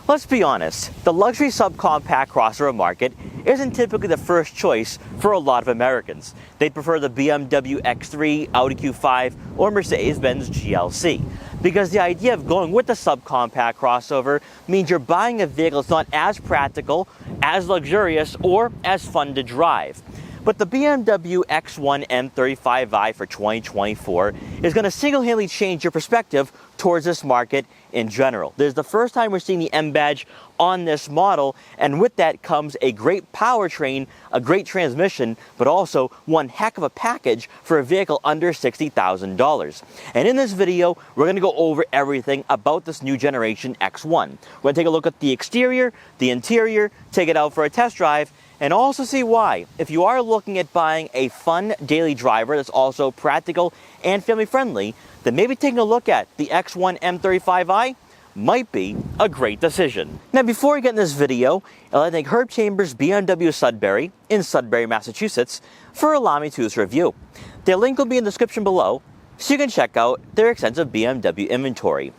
Let's be honest, the luxury subcompact crossover market isn't typically the first choice for a lot of Americans. They'd prefer the BMW X3, Audi Q5, or Mercedes Benz GLA. Because the idea of going with the subcompact crossover means you're buying a vehicle that's not as practical, as luxurious, or as fun to drive. But the BMW X1 M35i for 2024 is going to single-handedly change your perspective towards this market in general. This is the first time we're seeing the M badge on this model, and with that comes a great powertrain, a great transmission, but also one heck of a package for a vehicle under $60,000. And in this video, we're going to go over everything about this new generation X1. We're going to take a look at the exterior, the interior, take it out for a test drive, and also see why, if you are looking at buying a fun daily driver that's also practical and family friendly, then maybe taking a look at the X1 M35i might be a great decision. Now, before we get in this video, I'd like to thank Herb Chambers BMW Sudbury in Sudbury, Massachusetts for allowing me to do this review. Their link will be in the description below, so you can check out their extensive BMW inventory.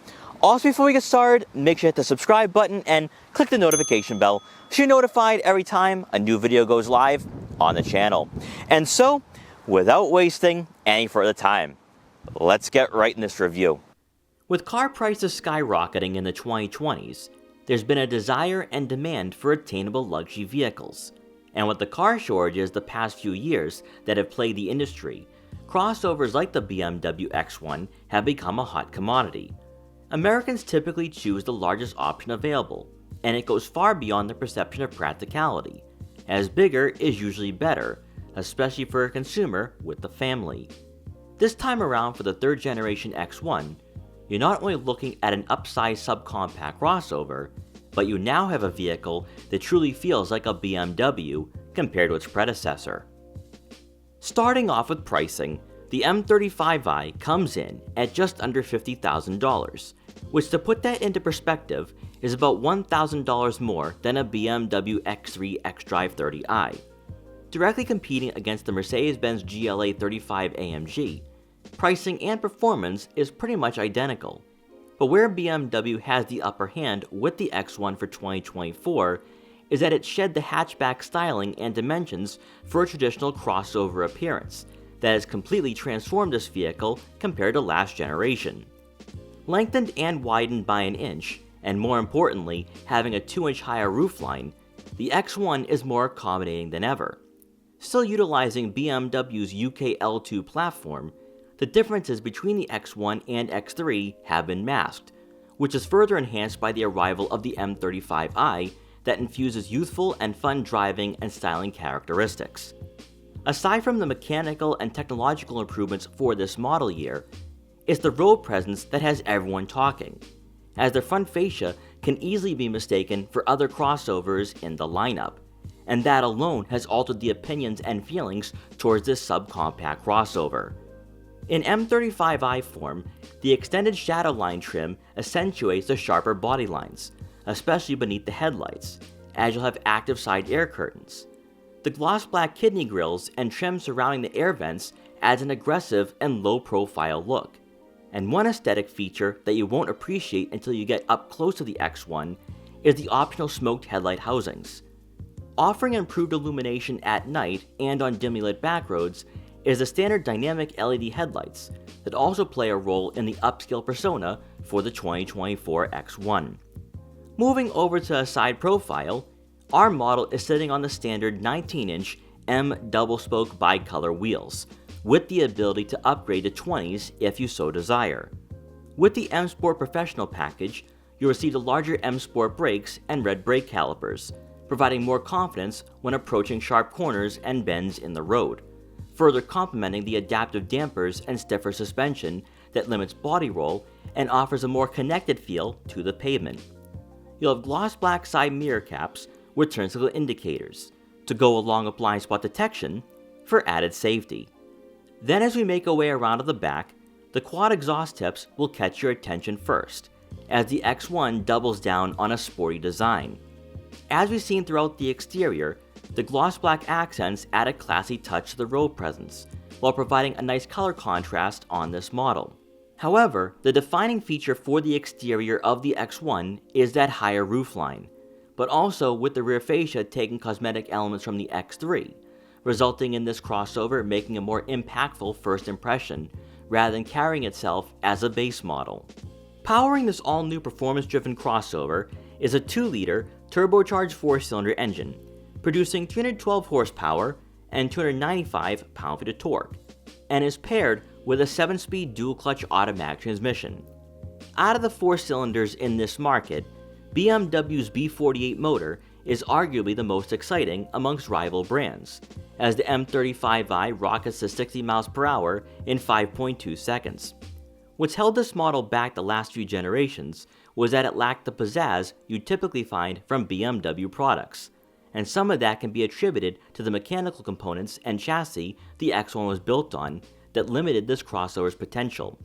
Also, before we get started, make sure to hit the subscribe button and click the notification bell so you're notified every time a new video goes live on the channel. And so, without wasting any further time, let's get right in this review. With car prices skyrocketing in the 2020s, there's been a desire and demand for attainable luxury vehicles. And with the car shortages the past few years that have plagued the industry, crossovers like the BMW X1 have become a hot commodity. Americans typically choose the largest option available, and it goes far beyond the perception of practicality, as bigger is usually better, especially for a consumer with a family. This time around for the third generation X1, you're not only looking at an upsized subcompact crossover, but you now have a vehicle that truly feels like a BMW compared to its predecessor. Starting off with pricing, the M35i comes in at just under $50,000, which, to put that into perspective, is about $1,000 more than a BMW X3 xDrive 30i. Directly competing against the Mercedes Benz GLA 35 AMG, pricing and performance is pretty much identical. But where BMW has the upper hand with the X1 for 2024 is that it shed the hatchback styling and dimensions for a traditional crossover appearance that has completely transformed this vehicle compared to last generation. Lengthened and widened by an inch, and more importantly, having a 2-inch higher roofline, the X1 is more accommodating than ever. Still utilizing BMW's UK L2 platform, the differences between the X1 and X3 have been masked, which is further enhanced by the arrival of the M35i that infuses youthful and fun driving and styling characteristics. Aside from the mechanical and technological improvements for this model year, it's the road presence that has everyone talking, as their front fascia can easily be mistaken for other crossovers in the lineup, and that alone has altered the opinions and feelings towards this subcompact crossover. In M35i form, the extended shadow line trim accentuates the sharper body lines, especially beneath the headlights, as you'll have active side air curtains. The gloss black kidney grills and trim surrounding the air vents adds an aggressive and low-profile look. And one aesthetic feature that you won't appreciate until you get up close to the X1 is the optional smoked headlight housings. Offering improved illumination at night and on dimly lit back roads is the standard dynamic LED headlights that also play a role in the upscale persona for the 2024 X1. Moving over to a side profile, our model is sitting on the standard 19-inch M double-spoke bicolor wheels, with the ability to upgrade to 20s if you so desire. With the M Sport Professional package, you'll receive the larger M Sport brakes and red brake calipers, providing more confidence when approaching sharp corners and bends in the road, further complementing the adaptive dampers and stiffer suspension that limits body roll and offers a more connected feel to the pavement. You'll have gloss black side mirror caps with turn signal indicators to go along with blind spot detection for added safety. Then, as we make our way around to the back, the quad exhaust tips will catch your attention first, as the X1 doubles down on a sporty design. As we've seen throughout the exterior, the gloss black accents add a classy touch to the road presence, while providing a nice color contrast on this model. However, the defining feature for the exterior of the X1 is that higher roofline, but also with the rear fascia taking cosmetic elements from the X3, resulting in this crossover making a more impactful first impression, rather than carrying itself as a base model. Powering this all-new performance-driven crossover is a 2-liter turbocharged 4-cylinder engine, producing 312 horsepower and 295 pound-feet of torque, and is paired with a 7-speed dual-clutch automatic transmission. Out of the 4 cylinders in this market, BMW's B48 motor is arguably the most exciting amongst rival brands, as the M35i rockets to 60 miles per hour in 5.2 seconds. What's held this model back the last few generations was that it lacked the pizzazz you'd typically find from BMW products, and some of that can be attributed to the mechanical components and chassis the X1 was built on that limited this crossover's potential.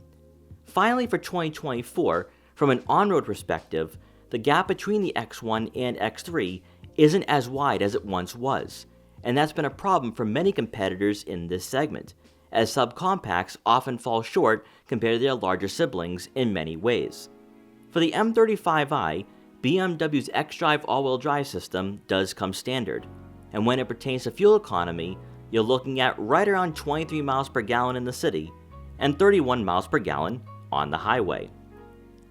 Finally, for 2024, from an on-road perspective, the gap between the X1 and X3 isn't as wide as it once was, and that's been a problem for many competitors in this segment, as subcompacts often fall short compared to their larger siblings in many ways. For the M35i, BMW's xDrive all-wheel drive system does come standard, and when it pertains to fuel economy, you're looking at right around 23 miles per gallon in the city and 31 miles per gallon on the highway.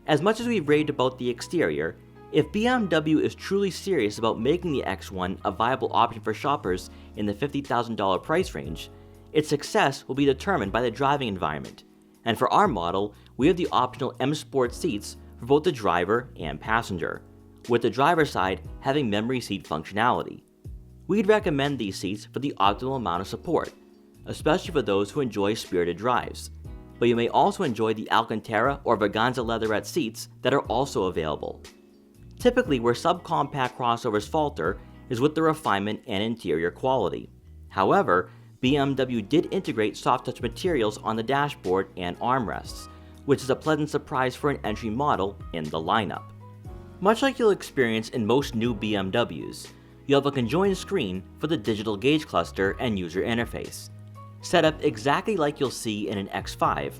As much as we've raved about the exterior, if BMW is truly serious about making the X1 a viable option for shoppers in the $50,000 price range, its success will be determined by the driving environment, and for our model, we have the optional M Sport seats for both the driver and passenger, with the driver's side having memory seat functionality. We'd recommend these seats for the optimal amount of support, especially for those who enjoy spirited drives, but you may also enjoy the Alcantara or Vaganza leatherette seats that are also available. Typically, where subcompact crossovers falter is with the refinement and interior quality. However, BMW did integrate soft-touch materials on the dashboard and armrests, which is a pleasant surprise for an entry model in the lineup. Much like you'll experience in most new BMWs, you'll have a conjoined screen for the digital gauge cluster and user interface. Set up exactly like you'll see in an X5,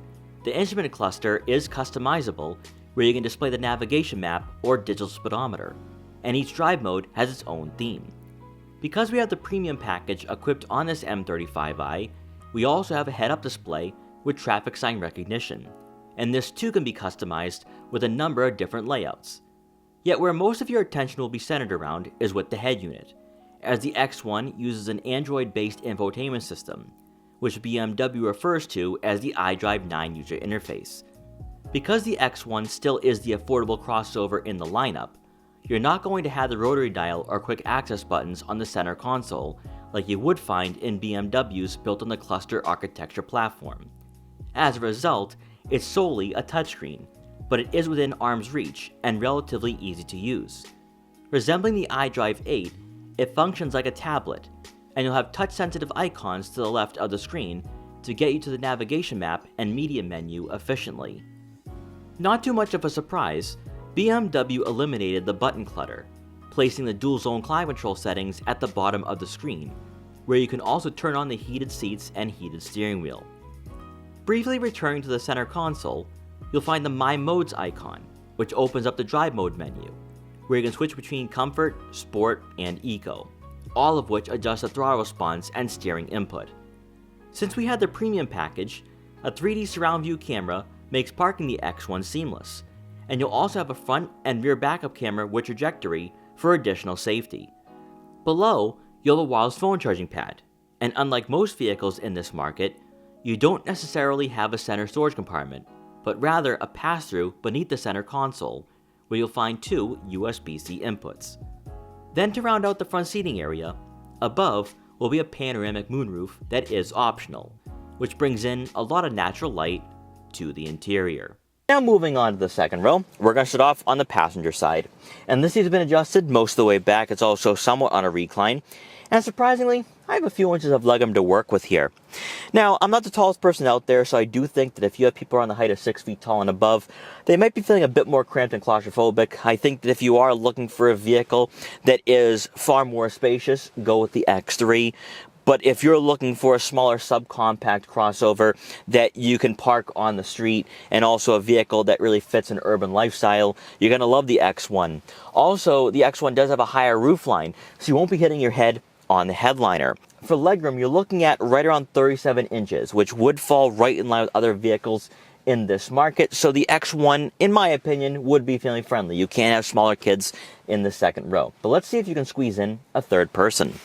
the instrument cluster is customizable, where you can display the navigation map or digital speedometer, and each drive mode has its own theme. Because we have the premium package equipped on this M35i, we also have a head-up display with traffic sign recognition, and this too can be customized with a number of different layouts. Yet where most of your attention will be centered around is with the head unit, as the X1 uses an Android-based infotainment system, which BMW refers to as the iDrive 9 user interface. Because the X1 still is the affordable crossover in the lineup, you're not going to have the rotary dial or quick access buttons on the center console like you would find in BMWs built on the cluster architecture platform. As a result, it's solely a touchscreen, but it is within arm's reach and relatively easy to use. Resembling the iDrive 8, it functions like a tablet, and you'll have touch-sensitive icons to the left of the screen to get you to the navigation map and media menu efficiently. Not too much of a surprise, BMW eliminated the button clutter, placing the dual-zone climate control settings at the bottom of the screen, where you can also turn on the heated seats and heated steering wheel. Briefly returning to the center console, you'll find the My Modes icon, which opens up the drive mode menu, where you can switch between comfort, sport, and eco, all of which adjust the throttle response and steering input. Since we had the premium package, a 3D surround view camera makes parking the X1 seamless, and you'll also have a front and rear backup camera with trajectory for additional safety. Below, you'll have a wireless phone charging pad, and unlike most vehicles in this market, you don't necessarily have a center storage compartment, but rather a pass-through beneath the center console, where you'll find two USB-C inputs. Then to round out the front seating area, above will be a panoramic moonroof that is optional, which brings in a lot of natural light to the interior. Now moving on to the second row, we're going to start off on the passenger side. And this seat has been adjusted most of the way back. It's also somewhat on a recline. And surprisingly, I have a few inches of legroom to work with here. Now, I'm not the tallest person out there, so I do think that if you have people around the height of 6 feet tall and above, they might be feeling a bit more cramped and claustrophobic. I think that if you are looking for a vehicle that is far more spacious, go with the X3. But if you're looking for a smaller subcompact crossover that you can park on the street and also a vehicle that really fits an urban lifestyle, you're going to love the X1. Also, the X1 does have a higher roofline, so you won't be hitting your head on the headliner. For legroom, you're looking at right around 37 inches, which would fall right in line with other vehicles in this market. So the X1, in my opinion, would be family friendly. You can't have smaller kids in the second row. But let's see if you can squeeze in a third person.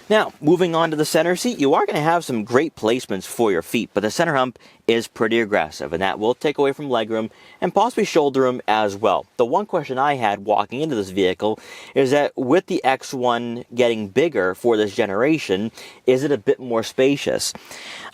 Now, moving on to the center seat, you are going to have some great placements for your feet, but the center hump is pretty aggressive, and that will take away from legroom and possibly shoulder room as well. The one question I had walking into this vehicle is that with the X1 getting bigger for this generation, is it a bit more spacious?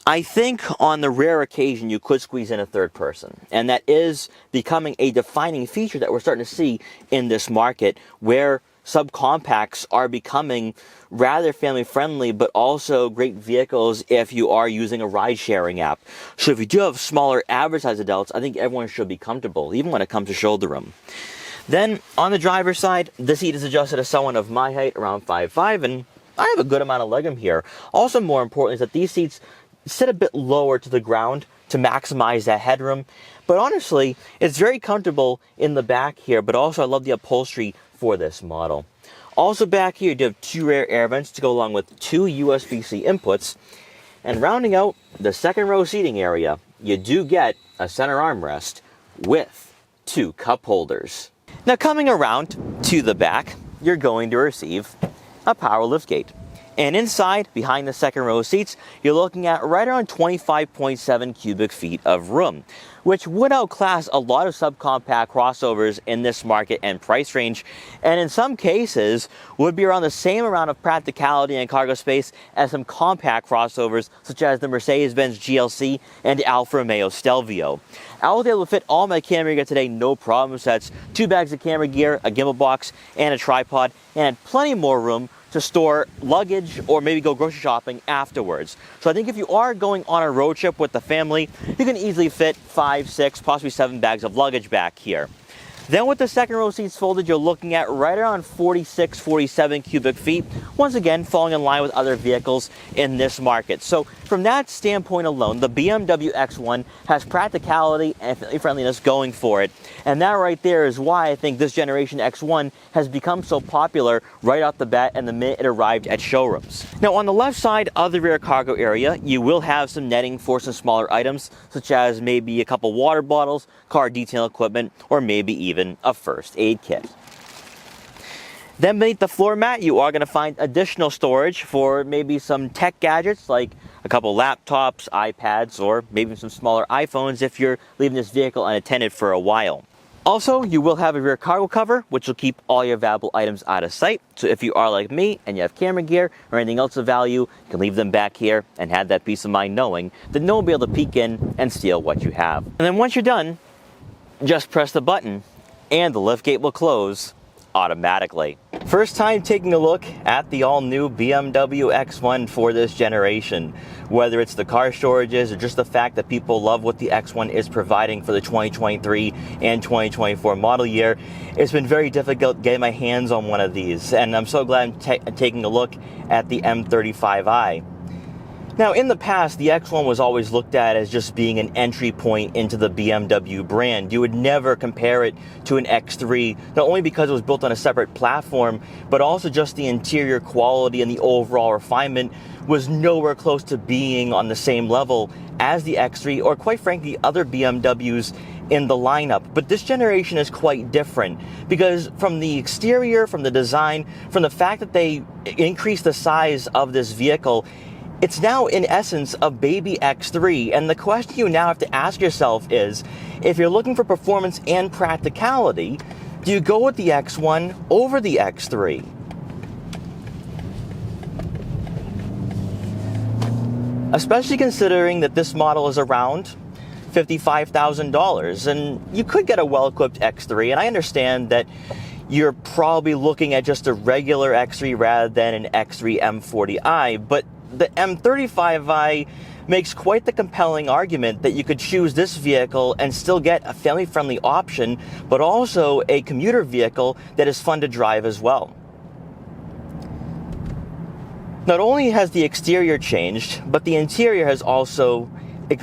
I think on the rare occasion you could squeeze in a third person, and that is becoming a defining feature that we're starting to see in this market, where subcompacts are becoming rather family friendly, but also great vehicles if you are using a ride sharing app. So if you do have smaller average size adults, I think everyone should be comfortable, even when it comes to shoulder room. Then on the driver's side, the seat is adjusted to someone of my height, around 5'5", and I have a good amount of legroom here. Also, more important is that these seats sit a bit lower to the ground to maximize that headroom. But honestly, it's very comfortable in the back here, but also I love the upholstery for this model. Also back here, you do have two rear air vents to go along with two USB-C inputs. And rounding out the second row seating area, you do get a center armrest with two cup holders. Now coming around to the back, you're going to receive a power liftgate. And inside, behind the second row seats, you're looking at right around 25.7 cubic feet of room, which would outclass a lot of subcompact crossovers in this market and price range, and in some cases would be around the same amount of practicality and cargo space as some compact crossovers such as the Mercedes Benz GLA and the Alfa Romeo Stelvio. I was able to fit all my camera gear today, no problem. So that's 2 bags of camera gear, a gimbal box, and a tripod, and had plenty more room to store luggage or maybe go grocery shopping afterwards. So I think if you are going on a road trip with the family, you can easily fit 5, 6, possibly 7 bags of luggage back here. Then with the second row seats folded, you're looking at right around 46, 47 cubic feet, once again falling in line with other vehicles in this market. So from that standpoint alone, the BMW X1 has practicality and friendliness going for it. And that right there is why I think this generation X1 has become so popular right off the bat and the minute it arrived at showrooms. Now on the left side of the rear cargo area, you will have some netting for some smaller items, such as maybe a couple water bottles, car detail equipment, or maybe even a first aid kit. Then beneath the floor mat, you are going to find additional storage for maybe some tech gadgets like a couple laptops, iPads, or maybe some smaller iPhones if you're leaving this vehicle unattended for a while. Also, you will have a rear cargo cover, which will keep all your valuable items out of sight. So if you are like me and you have camera gear or anything else of value, you can leave them back here and have that peace of mind knowing that no one will be able to peek in and steal what you have. And then once you're done, just press the button and the liftgate will close automatically. First time taking a look at the all-new BMW X1 for this generation. Whether it's the car storages or just the fact that people love what the X1 is providing for the 2023 and 2024 model year, it's been very difficult getting my hands on one of these, and I'm so glad I'm taking a look at the M35i. Now, in the past, the X1 was always looked at as just being an entry point into the BMW brand. You would never compare it to an X3, not only because it was built on a separate platform, but also just the interior quality and the overall refinement was nowhere close to being on the same level as the X3 or, quite frankly, other BMWs in the lineup. But this generation is quite different because from the exterior, from the design, from the fact that they increased the size of this vehicle, it's now, in essence, a baby X3, and the question you now have to ask yourself is, if you're looking for performance and practicality, do you go with the X1 over the X3? Especially considering that this model is around $55,000, and you could get a well-equipped X3, and I understand that you're probably looking at just a regular X3 rather than an X3 M40i, but the M35i makes quite the compelling argument that you could choose this vehicle and still get a family-friendly option, but also a commuter vehicle that is fun to drive as well. Not only has the exterior changed, but the interior has also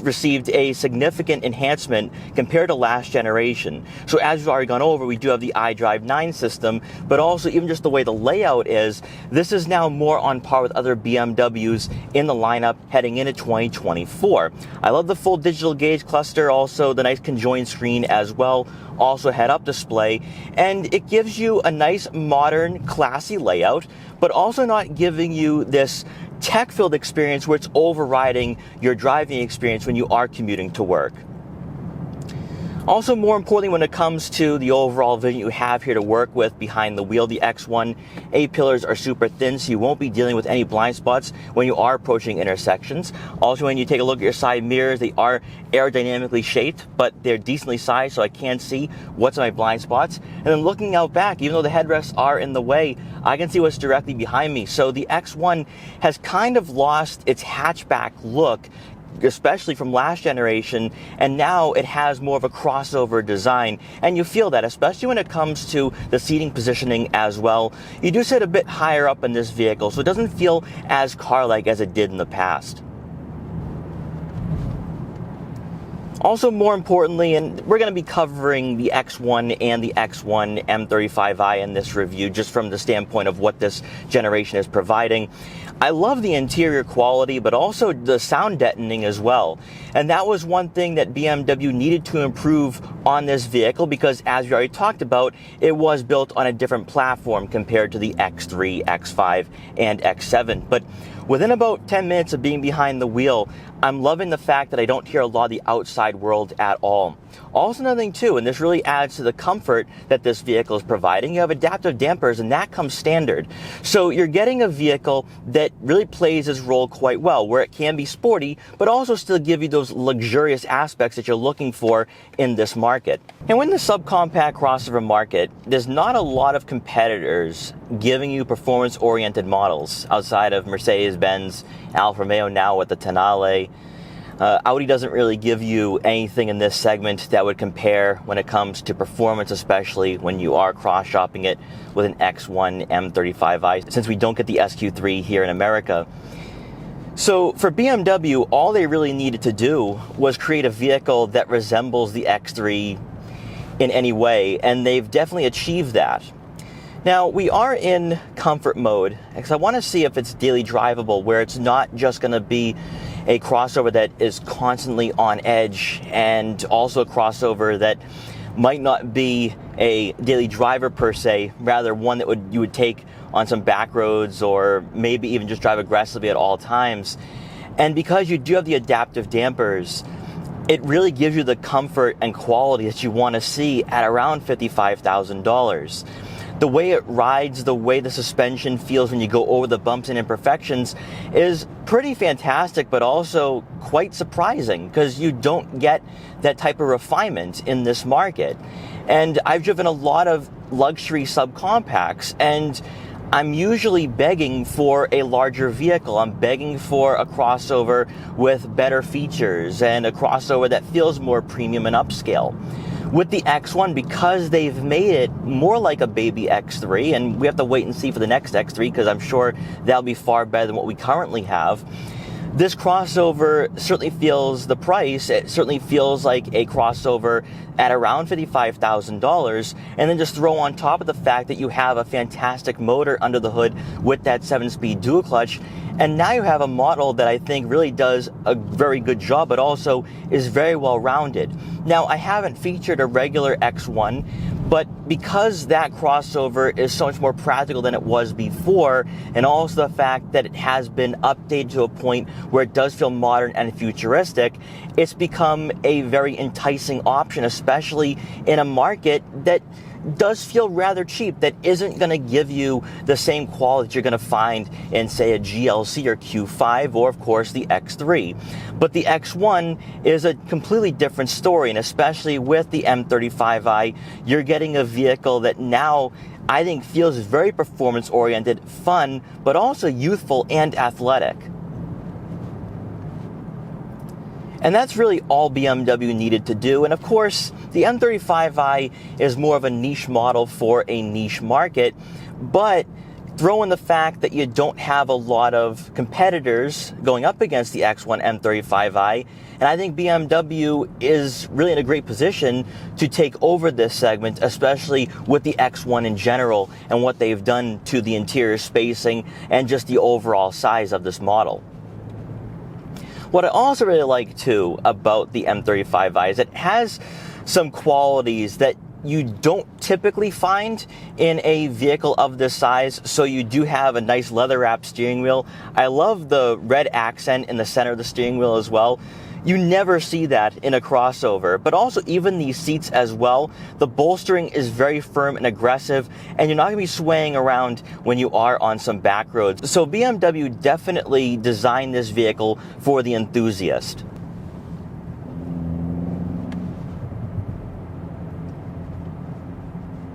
received a significant enhancement compared to last generation. So as we've already gone over, we do have the iDrive 9 system, but also even just the way the layout is, this is now more on par with other BMWs in the lineup heading into 2024. I love the full digital gauge cluster, also the nice conjoined screen as well, also head-up display, and it gives you a nice modern classy layout, but also not giving you this tech-filled experience where it's overriding your driving experience when you are commuting to work. Also, more importantly, when it comes to the overall vision you have here to work with behind the wheel, the X1 A-pillars are super thin, so you won't be dealing with any blind spots when you are approaching intersections. Also, when you take a look at your side mirrors, they are aerodynamically shaped, but they're decently sized, so I can see what's in my blind spots. And then looking out back, even though the headrests are in the way, I can see what's directly behind me. So the X1 has kind of lost its hatchback look, especially from last generation, and now it has more of a crossover design, and you feel that, especially when it comes to the seating positioning as well. You do sit a bit higher up in this vehicle, so it doesn't feel as car-like as it did in the past. Also, more importantly, and we're going to be covering the X1 and the X1 M35i in this review, just from the standpoint of what this generation is providing. I love the interior quality, but also the sound deadening as well. And that was one thing that BMW needed to improve on this vehicle, because as we already talked about, it was built on a different platform compared to the X3, X5, and X7. But within about 10 minutes of being behind the wheel, I'm loving the fact that I don't hear a lot of the outside world at all. Also, another thing too, and this really adds to the comfort that this vehicle is providing, you have adaptive dampers, and that comes standard. So you're getting a vehicle that really plays its role quite well, where it can be sporty, but also still give you those luxurious aspects that you're looking for in this market. And when the subcompact crossover market, there's not a lot of competitors giving you performance-oriented models outside of Mercedes Benz, Alfa Romeo now with the Tonale. Audi doesn't really give you anything in this segment that would compare when it comes to performance, especially when you are cross-shopping it with an X1 M35i, since we don't get the SQ3 here in America. So for BMW, all they really needed to do was create a vehicle that resembles the X3 in any way, and they've definitely achieved that. Now, we are in comfort mode, because I want to see if it's daily drivable, where it's not just going to be a crossover that is constantly on edge, and also a crossover that might not be a daily driver per se, rather one that you would take on some back roads, or maybe even just drive aggressively at all times. And because you do have the adaptive dampers, it really gives you the comfort and quality that you want to see at around $55,000. The way it rides, the way the suspension feels when you go over the bumps and imperfections is pretty fantastic, but also quite surprising, because you don't get that type of refinement in this market. And I've driven a lot of luxury subcompacts, and I'm usually begging for a larger vehicle. I'm begging for a crossover with better features and a crossover that feels more premium and upscale. With the X1, because they've made it more like a baby X3, and we have to wait and see for the next X3, because I'm sure that'll be far better than what we currently have, this crossover certainly feels the price. It certainly feels like a crossover at around $55,000, and then just throw on top of the fact that you have a fantastic motor under the hood with that 7-speed dual clutch, and now you have a model that I think really does a very good job, but also is very well rounded. Now, I haven't featured a regular X1, but because that crossover is so much more practical than it was before, and also the fact that it has been updated to a point where it does feel modern and futuristic, it's become a very enticing option, especially in a market that does feel rather cheap, that isn't going to give you the same quality that you're going to find in, say, a GLC or Q5, or of course the X3. But the X1 is a completely different story, and especially with the M35i, you're getting a vehicle that now I think feels very performance-oriented, fun, but also youthful and athletic. And that's really all BMW needed to do. And of course, the M35i is more of a niche model for a niche market, but Throw in the fact that you don't have a lot of competitors going up against the X1 M35i, and I think BMW is really in a great position to take over this segment, especially with the X1 in general and what they've done to the interior spacing and just the overall size of this model. What I also really like too about the M35i is it has some qualities that you don't typically find in a vehicle of this size. So you do have a nice leather wrapped steering wheel. I love the red accent in the center of the steering wheel as well. You never see that in a crossover, but also even these seats as well. The bolstering is very firm and aggressive, and you're not gonna be swaying around when you are on some back roads. So BMW definitely designed this vehicle for the enthusiast.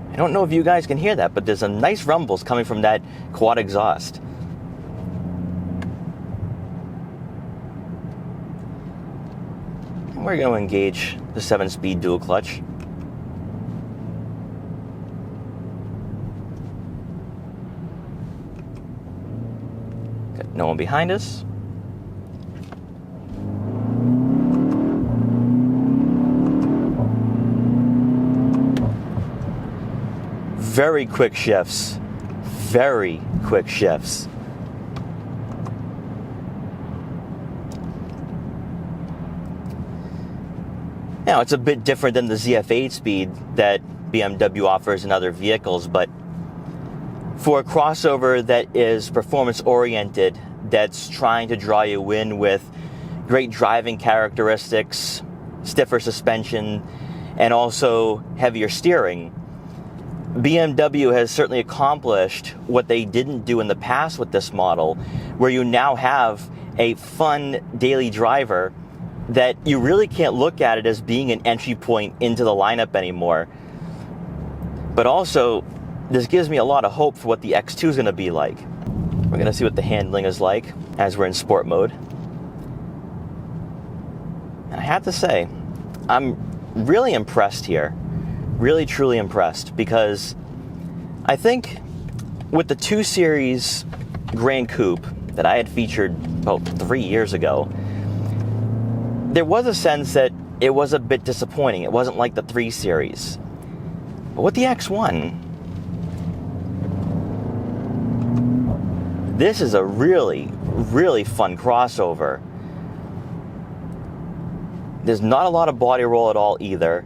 I don't know if you guys can hear that, but there's some nice rumbles coming from that quad exhaust. We're going to engage the 7-speed dual clutch. Got no one behind us. Very quick shifts. Very quick shifts. Now, it's a bit different than the ZF8 speed that BMW offers in other vehicles, but for a crossover that is performance-oriented, that's trying to draw you in with great driving characteristics, stiffer suspension, and also heavier steering, BMW has certainly accomplished what they didn't do in the past with this model, where you now have a fun daily driver that you really can't look at it as being an entry point into the lineup anymore. But also, this gives me a lot of hope for what the X2 is going to be like. We're going to see what the handling is like as we're in sport mode. And I have to say, I'm really impressed here. Really, truly impressed, because I think with the 2 Series Grand Coupe that I had featured about 3 years ago, there was a sense that it was a bit disappointing. It wasn't like the 3 Series. But with the X1, this is a really, really fun crossover. There's not a lot of body roll at all either.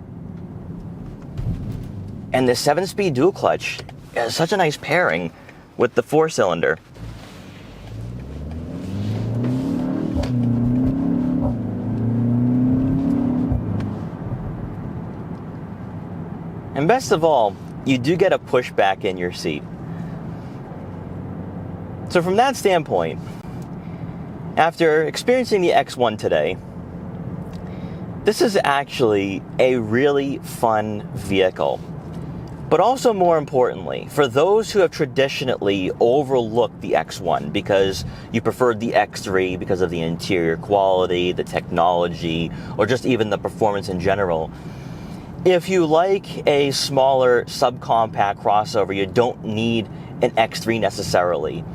And the 7-speed dual clutch is such a nice pairing with the 4-cylinder. And best of all, you do get a push back in your seat. So from that standpoint, after experiencing the X1 today, this is actually a really fun vehicle. But also, more importantly, for those who have traditionally overlooked the X1 because you preferred the X3 because of the interior quality, the technology, or just even the performance in general, if you like a smaller subcompact crossover, you don't need an X3 necessarily.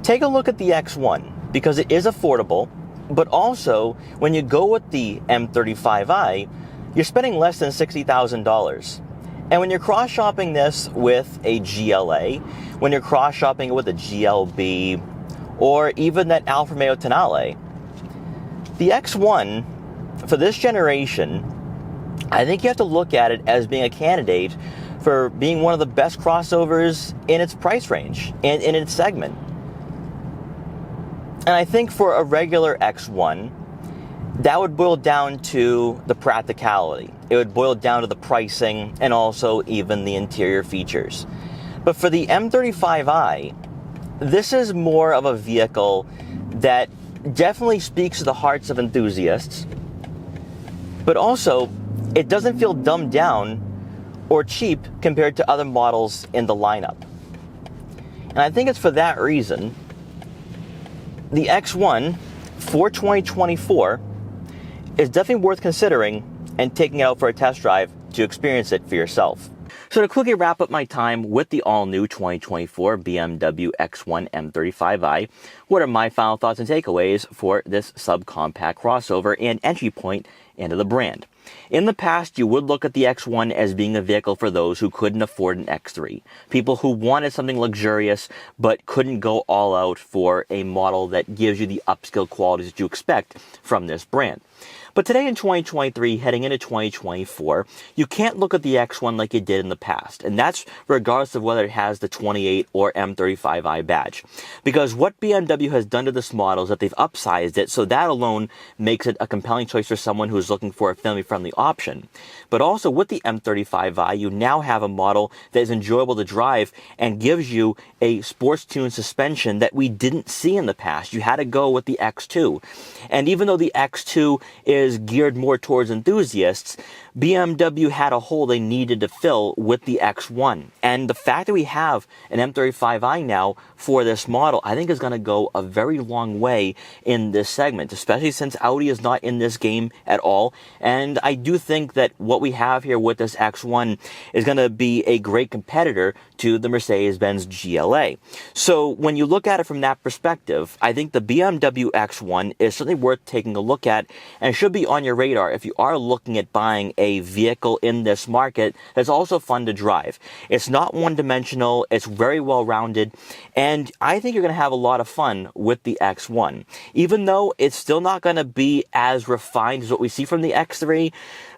Take a look at the X1 because it is affordable, but also when you go with the M35i, you're spending less than $60,000. And when you're cross-shopping this with a GLA, when you're cross-shopping it with a GLB, or even that Alfa Romeo Tonale, the X1, for this generation, I think you have to look at it as being a candidate for being one of the best crossovers in its price range and in its segment. And I think for a regular X1, that would boil down to the practicality. It would boil down to the pricing and also even the interior features. But for the M35i, this is more of a vehicle that definitely speaks to the hearts of enthusiasts, but also it doesn't feel dumbed down or cheap compared to other models in the lineup. And I think it's for that reason the X1 for 2024 is definitely worth considering and taking it out for a test drive to experience it for yourself. So to quickly wrap up my time with the all-new 2024 BMW X1 M35i, what are my final thoughts and takeaways for this subcompact crossover and entry point into the brand? In the past, you would look at the X1 as being a vehicle for those who couldn't afford an X3. People who wanted something luxurious but couldn't go all out for a model that gives you the upscale qualities that you expect from this brand. But today in 2023, heading into 2024, you can't look at the X1 like you did in the past. And that's regardless of whether it has the 28 or M35i badge. Because what BMW has done to this model is that they've upsized it, so that alone makes it a compelling choice for someone who's looking for a family-friendly option. But also with the M35i, you now have a model that is enjoyable to drive and gives you a sports-tuned suspension that we didn't see in the past. You had to go with the X2. And even though the X2 is geared more towards enthusiasts, BMW had a hole they needed to fill with the X1. And the fact that we have an M35i now for this model, I think is going to go a very long way in this segment, especially since Audi is not in this game at all. And I do think that what we have here with this X1 is going to be a great competitor to the Mercedes Benz GLA. So when you look at it from that perspective, I think the BMW X1 is certainly worth taking a look at and should be on your radar if you are looking at buying a vehicle in this market that's also fun to drive. It's not one-dimensional, it's very well-rounded, and I think you're going to have a lot of fun with the X1. Even though it's still not going to be as refined as what we see from the X3,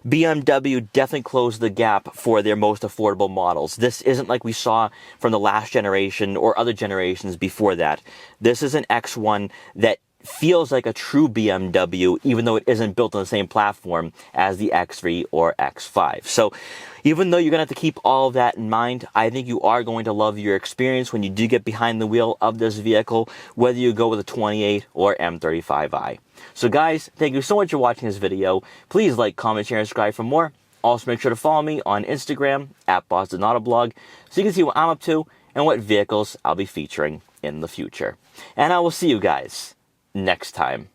BMW definitely closed the gap for their most affordable models. This isn't like we saw from the last generation or other generations before that. This is an X1 that feels like a true BMW, even though it isn't built on the same platform as the X3 or X5. So even though you're going to have to keep all of that in mind, I think you are going to love your experience when you do get behind the wheel of this vehicle, whether you go with a 28 or M35i. So guys, thank you so much for watching this video. Please like, comment, share, and subscribe for more. Also make sure to follow me on Instagram at @BossDonateBlog so you can see what I'm up to and what vehicles I'll be featuring in the future. And I will see you guys next time.